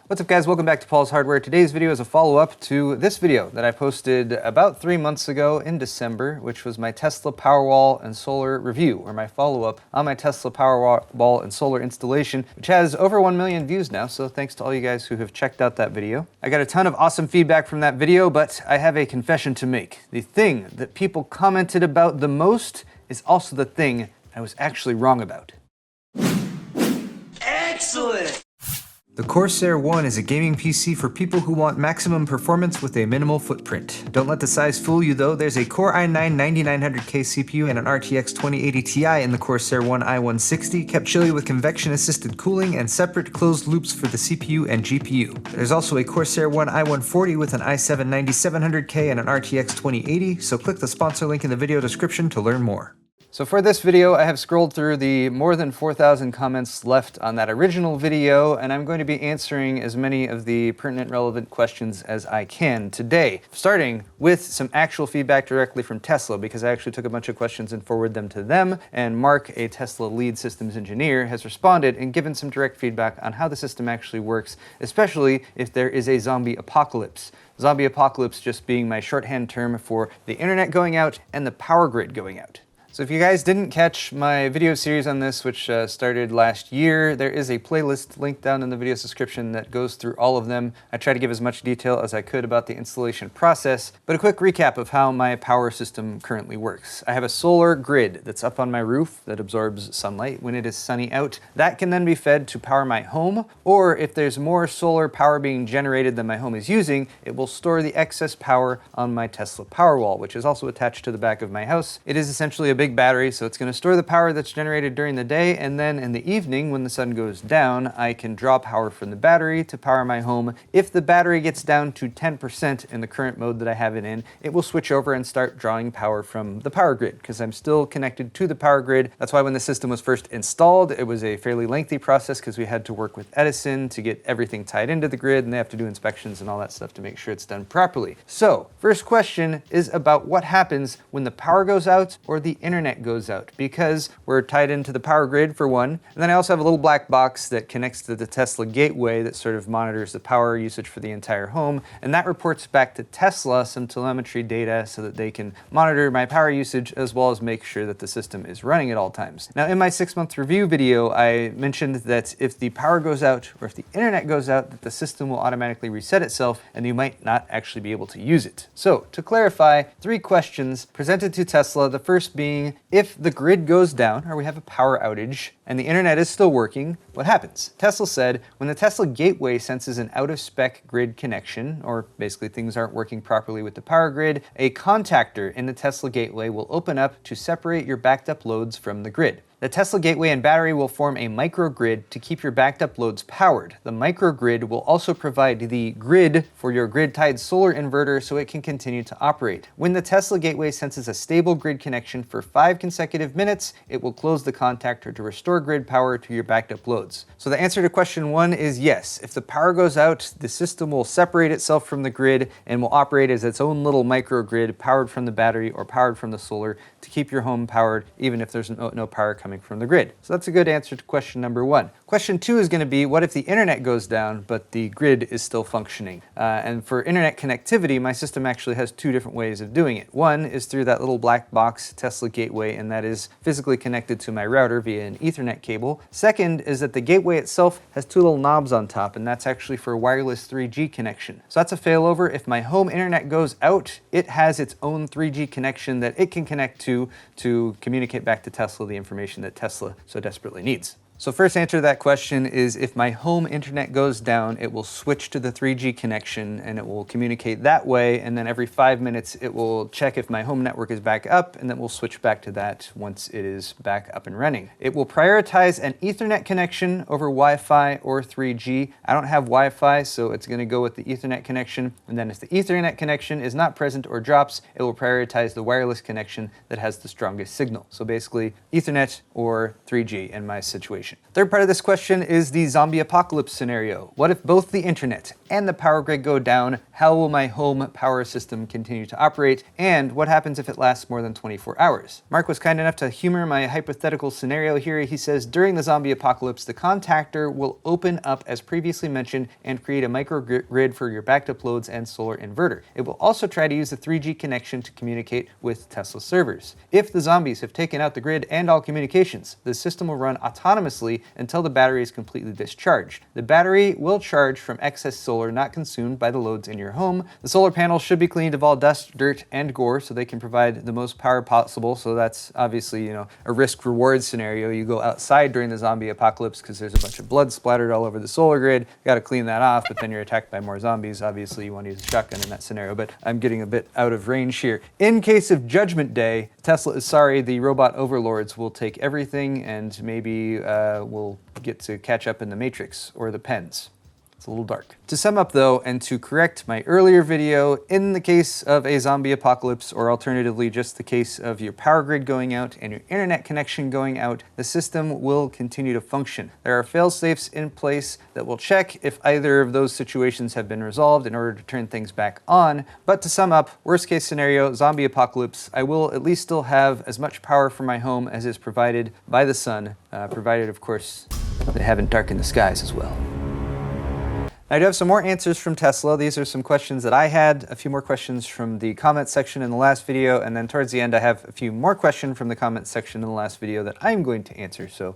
What's up guys, welcome back to Paul's Hardware. Today's video is a follow-up to this video that I posted about 3 months ago in December, which was my Tesla Powerwall and solar review, or my follow-up on my Tesla Powerwall and solar installation, which has over 1 million views now, so thanks to all you guys who have checked out that video. I got a ton of awesome feedback from that video, but I have a confession to make. The thing that people commented about the most is also the thing I was actually wrong about. Excellent! The Corsair One is a gaming PC for people who want maximum performance with a minimal footprint. Don't let the size fool you though, there's a Core i9-9900K CPU and an RTX 2080 Ti in the Corsair One i160, kept chilly with convection-assisted cooling and separate closed loops for the CPU and GPU. There's also a Corsair One i140 with an i7-9700K and an RTX 2080, so click the sponsor link in the video description to learn more. So for this video, I have scrolled through the more than 4,000 comments left on that original video, and I'm going to be answering as many of the pertinent, relevant questions as I can today, starting with some actual feedback directly from Tesla, because I actually took a bunch of questions and forwarded them to them, and Mark, a Tesla lead systems engineer, has responded and given some direct feedback on how the system actually works, especially if there is a zombie apocalypse. Zombie apocalypse just being my shorthand term for the internet going out and the power grid going out. So if you guys didn't catch my video series on this, which started last year, there is a playlist linked down in the video's description that goes through all of them. I try to give as much detail as I could about the installation process, but a quick recap of how my power system currently works. I have a solar grid that's up on my roof that absorbs sunlight when it is sunny out. That can then be fed to power my home, or if there's more solar power being generated than my home is using, it will store the excess power on my Tesla Powerwall, which is also attached to the back of my house. It is essentially a big battery, so it's going to store the power that's generated during the day, and then in the evening when the sun goes down, I can draw power from the battery to power my home. If the battery gets down to 10% in the current mode that I have it in, it will switch over and start drawing power from the power grid, because I'm still connected to the power grid. That's why when the system was first installed, it was a fairly lengthy process because we had to work with Edison to get everything tied into the grid, and they have to do inspections and all that stuff to make sure it's done properly. So, first question is about what happens when the power goes out or the internet goes out, because we're tied into the power grid for one, and then I also have a little black box that connects to the Tesla gateway that sort of monitors the power usage for the entire home, and that reports back to Tesla some telemetry data so that they can monitor my power usage as well as make sure that the system is running at all times. Now in my 6-month review video, I mentioned that if the power goes out or if the internet goes out, that the system will automatically reset itself and you might not actually be able to use it. So to clarify, 3 questions presented to Tesla, the first being, if the grid goes down or we have a power outage and the internet is still working, what happens? Tesla said when the Tesla gateway senses an out-of-spec grid connection, or basically things aren't working properly with the power grid, a contactor in the Tesla gateway will open up to separate your backed up loads from the grid. The Tesla gateway and battery will form a microgrid to keep your backed up loads powered. The microgrid will also provide the grid for your grid-tied solar inverter so it can continue to operate. When the Tesla gateway senses a stable grid connection for 5 consecutive minutes, it will close the contactor to restore grid power to your backed up loads. So the answer to question 1 is yes. If the power goes out, the system will separate itself from the grid and will operate as its own little microgrid powered from the battery or powered from the solar to keep your home powered even if there's no power coming from the grid. So that's a good answer to question number 1. Question 2 is going to be, what if the internet goes down but the grid is still functioning? And for internet connectivity, my system actually has 2 different ways of doing it. One is through that little black box Tesla gateway, and that is physically connected to my router via an Ethernet cable. Second is that the gateway itself has 2 little knobs on top, and that's actually for wireless 3G connection. So that's a failover. If my home internet goes out, it has its own 3G connection that it can connect to communicate back to Tesla the information that Tesla so desperately needs. So first answer to that question is, if my home internet goes down, it will switch to the 3G connection and it will communicate that way, and then every 5 minutes it will check if my home network is back up, and then we'll switch back to that once it is back up and running. It will prioritize an Ethernet connection over Wi-Fi or 3G. I don't have Wi-Fi, so it's going to go with the Ethernet connection, and then if the Ethernet connection is not present or drops, it will prioritize the wireless connection that has the strongest signal. So basically Ethernet or 3G in my situation. communication. Third part of this question is the zombie apocalypse scenario. What if both the internet and the power grid go down? How will my home power system continue to operate? And what happens if it lasts more than 24 hours? Mark was kind enough to humor my hypothetical scenario here. He says, during the zombie apocalypse, the contactor will open up as previously mentioned and create a microgrid for your backed up loads and solar inverter. It will also try to use the 3G connection to communicate with Tesla servers. If the zombies have taken out the grid and all communications, the system will run autonomously until the battery is completely discharged. The battery will charge from excess solar not consumed by the loads in your home. The solar panels should be cleaned of all dust, dirt, and gore so they can provide the most power possible. So that's obviously, a risk-reward scenario. You go outside during the zombie apocalypse because there's a bunch of blood splattered all over the solar grid. You got to clean that off, but then you're attacked by more zombies. Obviously, you want to use a shotgun in that scenario, but I'm getting a bit out of range here. In case of Judgment Day, Tesla is sorry, the robot overlords will take everything and maybe we'll get to catch up in the Matrix or the Pens. It's a little dark. To sum up though, and to correct my earlier video, in the case of a zombie apocalypse, or alternatively just the case of your power grid going out and your internet connection going out, the system will continue to function. There are fail-safes in place that will check if either of those situations have been resolved in order to turn things back on. But to sum up, worst case scenario, zombie apocalypse, I will at least still have as much power for my home as is provided by the sun, provided of course they haven't darkened the skies as well. I do have some more answers from Tesla. These are some questions that I had, a few more questions from the comment section in the last video, and then towards the end I have a few more questions from the comment section in the last video that I'm going to answer, so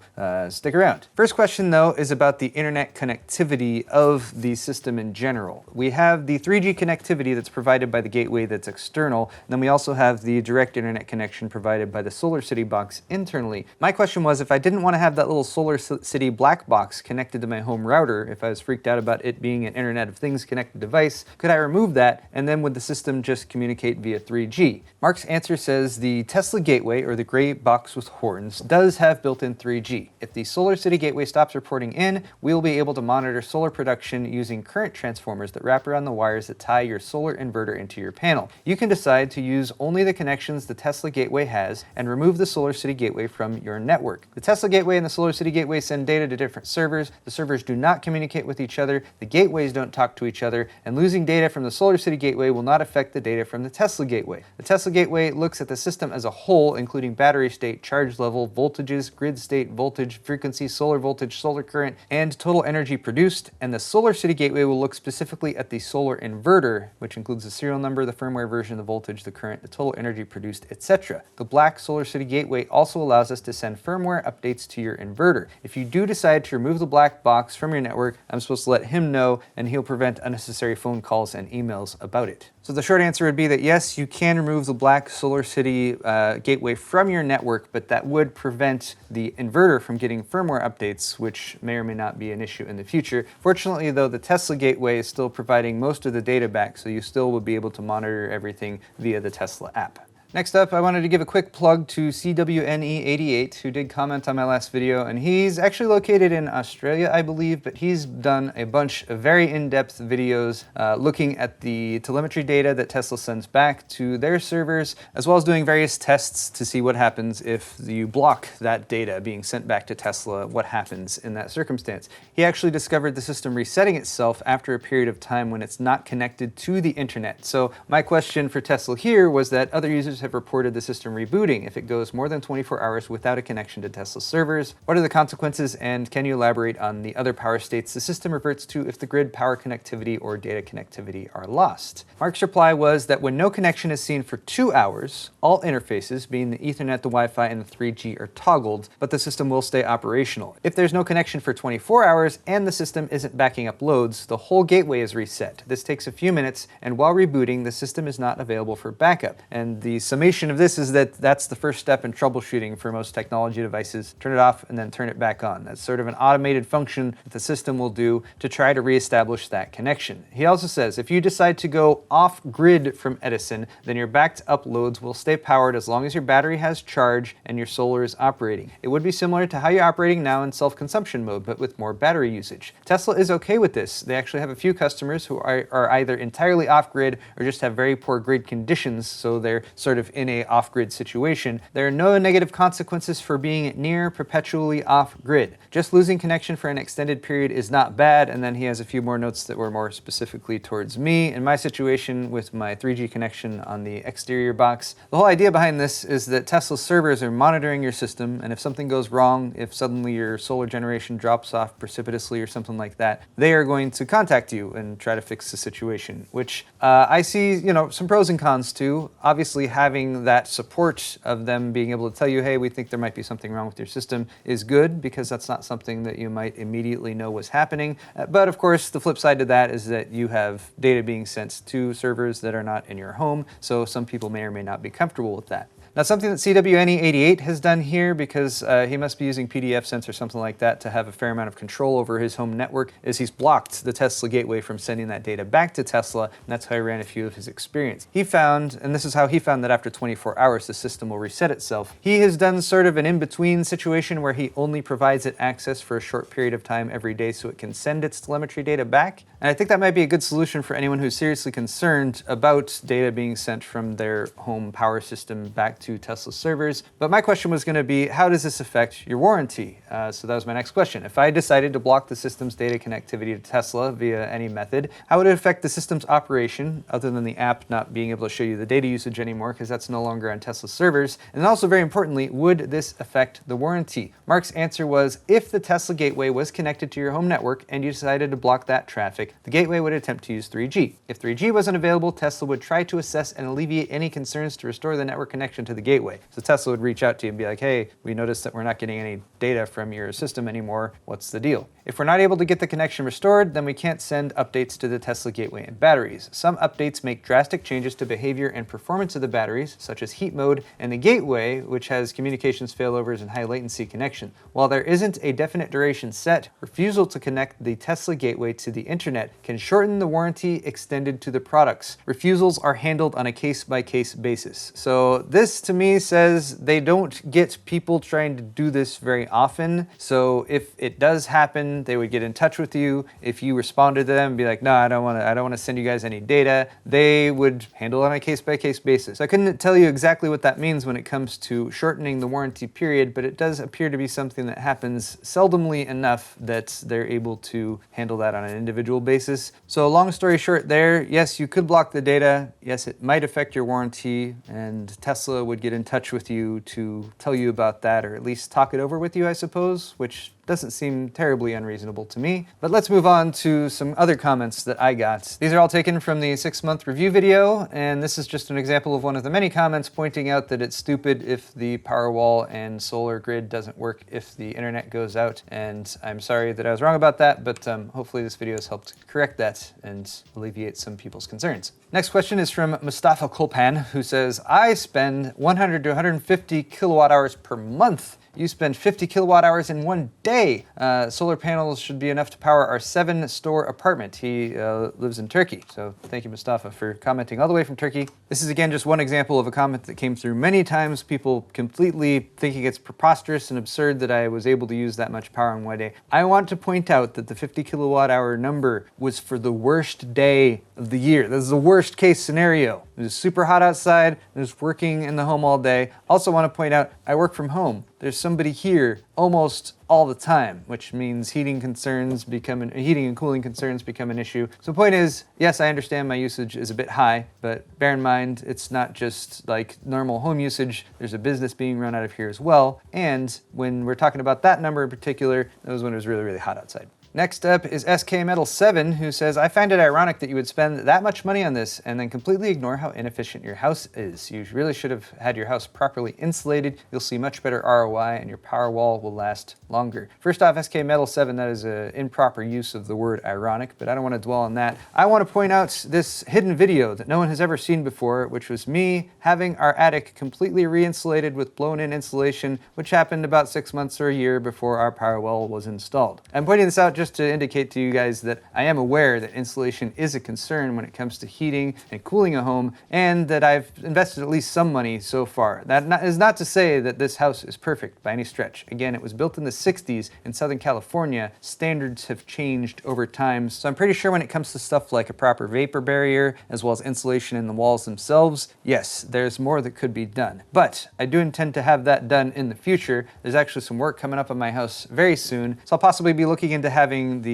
stick around. First question though is about the internet connectivity of the system in general. We have the 3G connectivity that's provided by the gateway that's external, and then we also have the direct internet connection provided by the SolarCity box internally. My question was, if I didn't want to have that little SolarCity black box connected to my home router, if I was freaked out about it being an Internet of Things connected device, could I remove that and then would the system just communicate via 3G? Mark's answer says the Tesla gateway, or the gray box with horns, does have built-in 3G. If the SolarCity gateway stops reporting in, we'll be able to monitor solar production using current transformers that wrap around the wires that tie your solar inverter into your panel. You can decide to use only the connections the Tesla gateway has and remove the SolarCity gateway from your network. The Tesla gateway and the SolarCity gateway send data to different servers. The servers do not communicate with each other. The gateways don't talk to each other, and losing data from the SolarCity gateway will not affect the data from the Tesla gateway. The Tesla gateway looks at the system as a whole, including battery state, charge level, voltages, grid state, voltage, frequency, solar voltage, solar current, and total energy produced, and the SolarCity gateway will look specifically at the solar inverter, which includes the serial number, the firmware version, the voltage, the current, the total energy produced, etc. The black SolarCity gateway also allows us to send firmware updates to your inverter. If you do decide to remove the black box from your network, I'm supposed to let him know, and he'll prevent unnecessary phone calls and emails about it. So the short answer would be that yes, you can remove the black SolarCity gateway from your network, but that would prevent the inverter from getting firmware updates, which may or may not be an issue in the future. Fortunately though, the Tesla gateway is still providing most of the data back, so you still will be able to monitor everything via the Tesla app. Next up, I wanted to give a quick plug to CWNE88, who did comment on my last video, and he's actually located in Australia, I believe, but he's done a bunch of very in-depth videos looking at the telemetry data that Tesla sends back to their servers, as well as doing various tests to see what happens if you block that data being sent back to Tesla, what happens in that circumstance. He actually discovered the system resetting itself after a period of time when it's not connected to the internet. So my question for Tesla here was that other users have reported the system rebooting if it goes more than 24 hours without a connection to Tesla servers. What are the consequences, and can you elaborate on the other power states the system reverts to if the grid power connectivity or data connectivity are lost? Mark's reply was that when no connection is seen for 2 hours, all interfaces, being the Ethernet, the Wi-Fi, and the 3G, are toggled, but the system will stay operational. If there's no connection for 24 hours and the system isn't backing up loads, the whole gateway is reset. This takes a few minutes, and while rebooting, the system is not available for backup. And the summation of this is that that's the first step in troubleshooting for most technology devices. Turn it off and then turn it back on. That's sort of an automated function that the system will do to try to reestablish that connection. He also says, if you decide to go off-grid from Edison, then your backed up loads will stay powered as long as your battery has charge and your solar is operating. It would be similar to how you're operating now in self-consumption mode, but with more battery usage. Tesla is okay with this. They actually have a few customers who are either entirely off-grid or just have very poor grid conditions, so they're sort of of in a off-grid situation. There are no negative consequences for being near perpetually off-grid. Just losing connection for an extended period is not bad, and then he has a few more notes that were more specifically towards me. In my situation with my 3G connection on the exterior box, the whole idea behind this is that Tesla servers are monitoring your system, and if something goes wrong, if suddenly your solar generation drops off precipitously or something like that, they are going to contact you and try to fix the situation, which I see, some pros and cons to. Obviously, having that support of them being able to tell you, hey, we think there might be something wrong with your system is good, because that's not something that you might immediately know was happening. But of course, the flip side to that is that you have data being sent to servers that are not in your home, so some people may or may not be comfortable with that. Now, something that CWNE88 has done here, because he must be using PDFSense or something like that to have a fair amount of control over his home network, is he's blocked the Tesla gateway from sending that data back to Tesla, and that's how he ran a few of his experience. He found, and this is how he found, that after 24 hours the system will reset itself. He has done sort of an in-between situation where he only provides it access for a short period of time every day so it can send its telemetry data back. And I think that might be a good solution for anyone who's seriously concerned about data being sent from their home power system back to Tesla servers. But my question was going to be, how does this affect your warranty? So that was my next question. If I decided to block the system's data connectivity to Tesla via any method, how would it affect the system's operation, other than the app not being able to show you the data usage anymore, because that's no longer on Tesla servers? And also, very importantly, would this affect the warranty? Mark's answer was, if the Tesla gateway was connected to your home network and you decided to block that traffic, the gateway would attempt to use 3G. If 3G wasn't available, Tesla would try to assess and alleviate any concerns to restore the network connection to the gateway. So Tesla would reach out to you and be like, hey, we noticed that we're not getting any data from your system anymore. What's the deal? If we're not able to get the connection restored, then we can't send updates to the Tesla gateway and batteries. Some updates make drastic changes to behavior and performance of the batteries, such as heat mode, and the gateway, which has communications failovers and high latency connection. While there isn't a definite duration set, refusal to connect the Tesla gateway to the internet can shorten the warranty extended to the products. Refusals are handled on a case-by-case basis. So this, to me, says they don't get people trying to do this very often. So if it does happen, they would get in touch with you. If you responded to them and be like, no, I don't want to send you guys any data, they would handle it on a case-by-case basis. So I couldn't tell you exactly what that means when it comes to shortening the warranty period, but it does appear to be something that happens seldomly enough that they're able to handle that on an individual basis. So long story short there, yes, you could block the data. Yes, it might affect your warranty, and Tesla would get in touch with you to tell you about that, or at least talk it over with you, I suppose, which doesn't seem terribly unreasonable to me. But let's move on to some other comments that I got. These are all taken from the 6-month review video, and this is just an example of one of the many comments pointing out that it's stupid if the Powerwall and solar grid doesn't work if the internet goes out. And I'm sorry that I was wrong about that, but hopefully this video has helped correct that and alleviate some people's concerns. Next question is from Mustafa Kulpan, who says, I spend 100 to 150 kilowatt hours per month. You spend 50 kilowatt hours in one day. Solar panels should be enough to power our 7-store apartment. He lives in Turkey. So thank you, Mustafa, for commenting all the way from Turkey. This is, again, just one example of a comment that came through many times, people completely thinking it's preposterous and absurd that I was able to use that much power in one day. I want to point out that the 50 kilowatt hour number was for the worst day of the year. This is the worst case scenario. It was super hot outside. I was working in the home all day. Also want to point out, I work from home. There's somebody here almost all the time, which means heating and cooling concerns become an issue. So the point is, yes, I understand my usage is a bit high, but bear in mind, it's not just like normal home usage. There's a business being run out of here as well. And when we're talking about that number in particular, that was when it was really, really hot outside. Next up is SKMetal7, who says, I find it ironic that you would spend that much money on this and then completely ignore how inefficient your house is. You really should have had your house properly insulated. You'll see much better ROI and your Powerwall will last longer. First off, SKMetal7, that is an improper use of the word ironic, but I don't want to dwell on that. I want to point out this hidden video that no one has ever seen before, which was me having our attic completely re-insulated with blown-in insulation, which happened about 6 months or a year before our Powerwall was installed. I'm pointing this out just to indicate to you guys that I am aware that insulation is a concern when it comes to heating and cooling a home, and that I've invested at least some money so far. That is not to say that this house is perfect by any stretch. Again, it was built in the 60s in Southern California. Standards have changed over time, so I'm pretty sure when it comes to stuff like a proper vapor barrier, as well as insulation in the walls themselves, yes, there's more that could be done. But I do intend to have that done in the future. There's actually some work coming up on my house very soon, so I'll possibly be looking into having the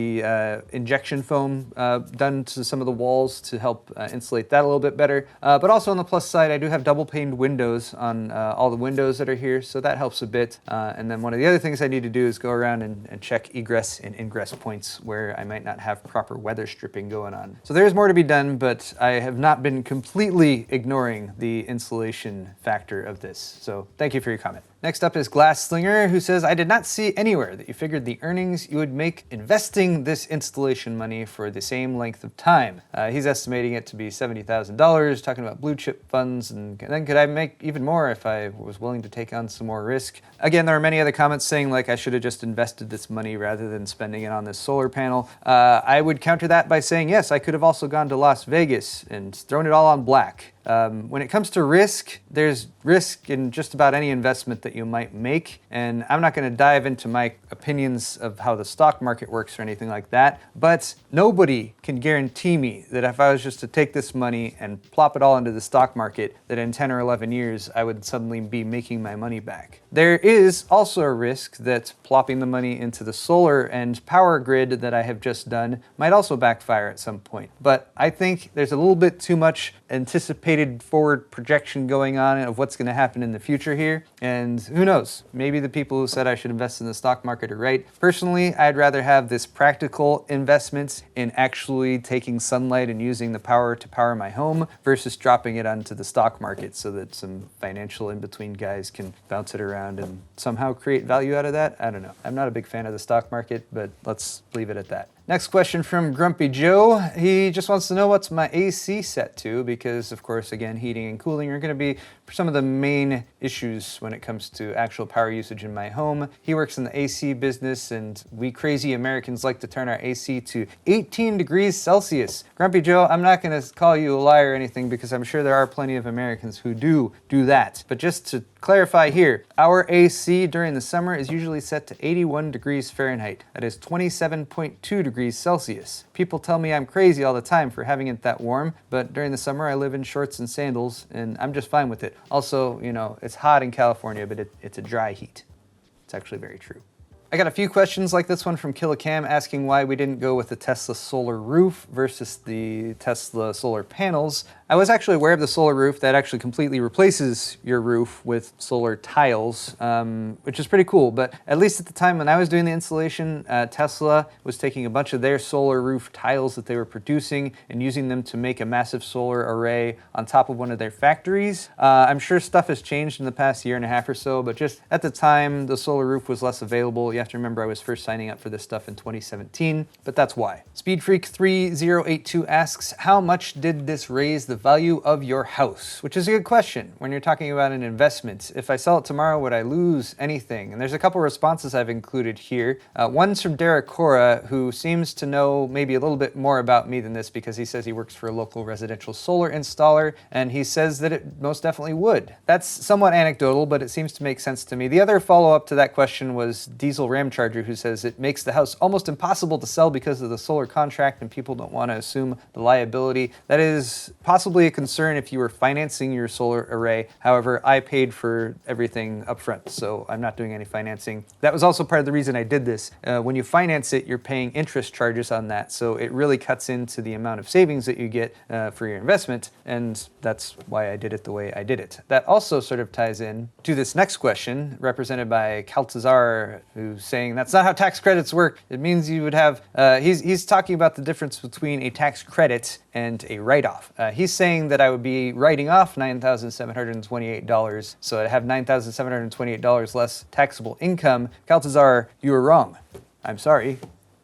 injection foam done to some of the walls to help insulate that a little bit better. But also on the plus side, I do have double paned windows on all the windows that are here, so that helps a bit. And then one of the other things I need to do is go around and check egress and ingress points where I might not have proper weather stripping going on. So there's more to be done, but I have not been completely ignoring the insulation factor of this. So thank you for your comment. Next up is Glass Slinger, who says, I did not see anywhere that you figured the earnings you would make investing this installation money for the same length of time. He's estimating it to be $70,000, talking about blue chip funds, and then could I make even more if I was willing to take on some more risk? Again, there are many other comments saying like I should have just invested this money rather than spending it on this solar panel. I would counter that by saying, yes, I could have also gone to Las Vegas and thrown it all on black. When it comes to risk, there's risk in just about any investment that you might make, and I'm not going to dive into my opinions of how the stock market works or anything like that, but nobody can guarantee me that if I was just to take this money and plop it all into the stock market, that in 10 or 11 years I would suddenly be making my money back. There is also a risk that plopping the money into the solar and power grid that I have just done might also backfire at some point, but I think there's a little bit too much anticipated forward projection going on of what's going to happen in the future here, and who knows, maybe the people who said I should invest in the stock market are right. Personally, I'd rather have this practical investment in actually taking sunlight and using the power to power my home versus dropping it onto the stock market so that some financial in-between guys can bounce it around and somehow create value out of that. I don't know. I'm not a big fan of the stock market, but let's leave it at that. Next question from Grumpy Joe. He just wants to know what's my AC set to, because of course, again, heating and cooling are going to be some of the main issues when it comes to actual power usage in my home. He works in the AC business, and we crazy Americans like to turn our AC to 18 degrees Celsius. Grumpy Joe, I'm not going to call you a liar or anything, because I'm sure there are plenty of Americans who do that. But just to clarify here, our AC during the summer is usually set to 81 degrees Fahrenheit. That is 27.2 degrees Celsius. People tell me I'm crazy all the time for having it that warm, but during the summer I live in shorts and sandals, and I'm just fine with it. Also, you know, it's hot in California, but it's a dry heat. It's actually very true. I got a few questions like this one from Killicam asking why we didn't go with the Tesla solar roof versus the Tesla solar panels. I was actually aware of the solar roof that actually completely replaces your roof with solar tiles, which is pretty cool. But at least at the time when I was doing the installation, Tesla was taking a bunch of their solar roof tiles that they were producing and using them to make a massive solar array on top of one of their factories. I'm sure stuff has changed in the past year and a half or so, but just at the time, the solar roof was less available. You have to remember I was first signing up for this stuff in 2017, but that's why. SpeedFreak3082 asks, how much did this raise the value of your house? Which is a good question when you're talking about an investment. If I sell it tomorrow, would I lose anything? And there's a couple responses I've included here. One's from Derek Cora, who seems to know maybe a little bit more about me than this, because he says he works for a local residential solar installer, and he says that it most definitely would. That's somewhat anecdotal, but it seems to make sense to me. The other follow-up to that question was Diesel Ramcharger, who says it makes the house almost impossible to sell because of the solar contract and people don't want to assume the liability. That is possibly a concern if you were financing your solar array. However, I paid for everything up front, so I'm not doing any financing. That was also part of the reason I did this. When you finance it, you're paying interest charges on that, so it really cuts into the amount of savings that you get for your investment, and that's why I did it the way I did it. That also sort of ties in to this next question, represented by Caltazar, who's saying that's not how tax credits work. It means you would have, he's talking about the difference between a tax credit and a write-off. He's saying that I would be writing off $9,728, so I'd have $9,728 less taxable income. Caltazar, you are wrong. I'm sorry,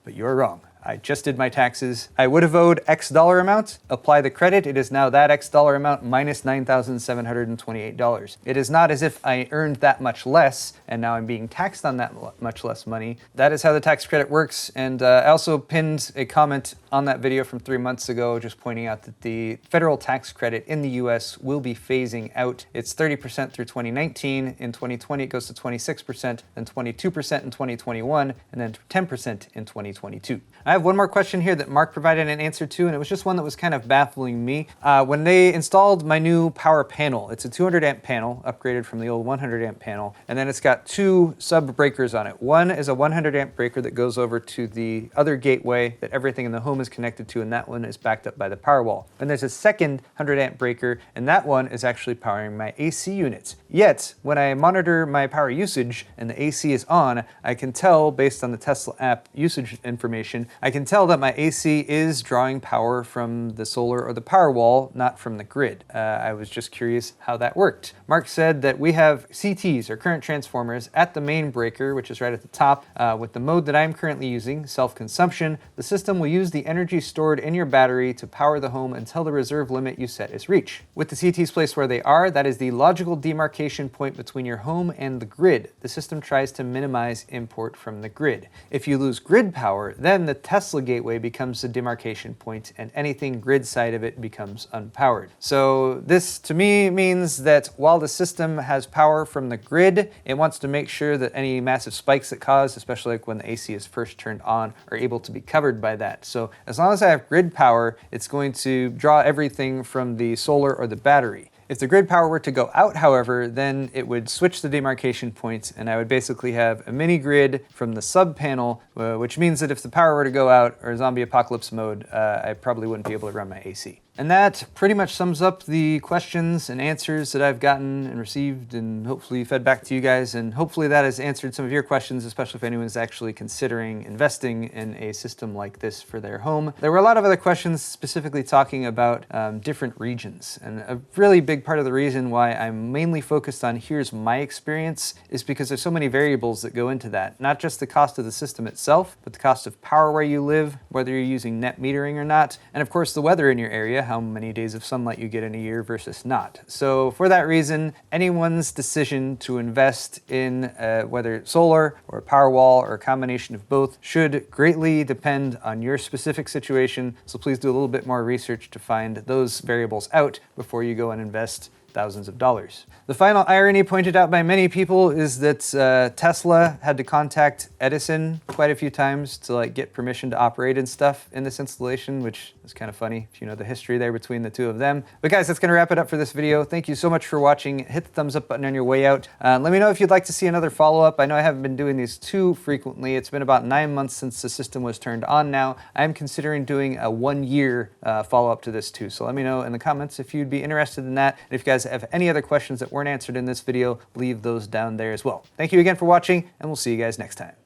but you're wrong. I just did my taxes. I would have owed X dollar amount, apply the credit, it is now that X dollar amount minus $9,728. It is not as if I earned that much less and now I'm being taxed on that much less money. That is how the tax credit works, and I also pinned a comment on that video from 3 months ago just pointing out that the federal tax credit in the US will be phasing out. It's 30% through 2019. In 2020 it goes to 26%, then 22% in 2021, and then 10% in 2022. I have one more question here that Mark provided an answer to, and it was just one that was kind of baffling me. When they installed my new power panel, it's a 200 amp panel, upgraded from the old 100 amp panel, and then it's got two sub breakers on it. One is a 100 amp breaker that goes over to the other gateway that everything in the home is connected to, and that one is backed up by the Powerwall. And there's a second 100 amp breaker, and that one is actually powering my AC units. Yet, when I monitor my power usage and the AC is on, I can tell, based on the Tesla app usage information, I can tell that my AC is drawing power from the solar or the Powerwall, not from the grid. I was just curious how that worked. Mark said that we have CTs, or current transformers, at the main breaker, which is right at the top. With the mode that I'm currently using, self-consumption, the system will use the energy stored in your battery to power the home until the reserve limit you set is reached. With the CTs placed where they are, that is the logical demarcation point between your home and the grid. The system tries to minimize import from the grid. If you lose grid power, then the Tesla gateway becomes the demarcation point, and anything grid side of it becomes unpowered. So this to me means that while the system has power from the grid, it wants to make sure that any massive spikes it causes, especially like when the AC is first turned on, are able to be covered by that. So as long as I have grid power, it's going to draw everything from the solar or the battery. If the grid power were to go out, however, then it would switch the demarcation points, and I would basically have a mini grid from the sub panel, which means that if the power were to go out, or zombie apocalypse mode, I probably wouldn't be able to run my AC. And that pretty much sums up the questions and answers that I've gotten and received and hopefully fed back to you guys. And hopefully that has answered some of your questions, especially if anyone's actually considering investing in a system like this for their home. There were a lot of other questions specifically talking about different regions. And a really big part of the reason why I'm mainly focused on here's my experience is because there's so many variables that go into that. Not just the cost of the system itself, but the cost of power where you live, whether you're using net metering or not, and of course the weather in your area, how many days of sunlight you get in a year versus not. So for that reason, anyone's decision to invest in whether it's solar or Powerwall or a combination of both should greatly depend on your specific situation. So please do a little bit more research to find those variables out before you go and invest thousands of dollars. The final irony pointed out by many people is that Tesla had to contact Edison quite a few times to get permission to operate and stuff in this installation, which is kind of funny if you know the history there between the two of them. But guys, that's gonna wrap it up for this video. Thank you so much for watching. Hit the thumbs up button on your way out. Let me know if you'd like to see another follow-up. I know I haven't been doing these too frequently. It's been about 9 months since the system was turned on now. I'm considering doing a 1-year follow-up to this too. So let me know in the comments if you'd be interested in that. And if you guys have any other questions that weren't answered in this video, leave those down there as well. Thank you again for watching, and we'll see you guys next time.